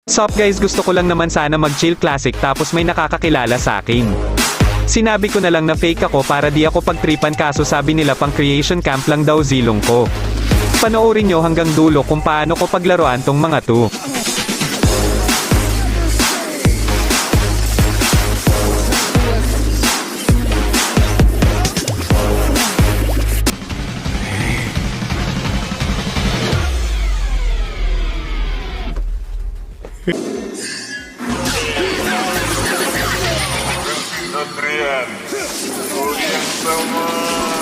Sup guys, gusto ko lang naman sana mag-chill classic tapos may nakakakilala sa akin. Sinabi ko na lang na fake ako para di ako pagtripan, kaso sabi nila pang creation camp lang daw zilong ko. Panoorin nyo hanggang dulo kung paano ko paglaruan tong mga to. Adrian, oh yang sama.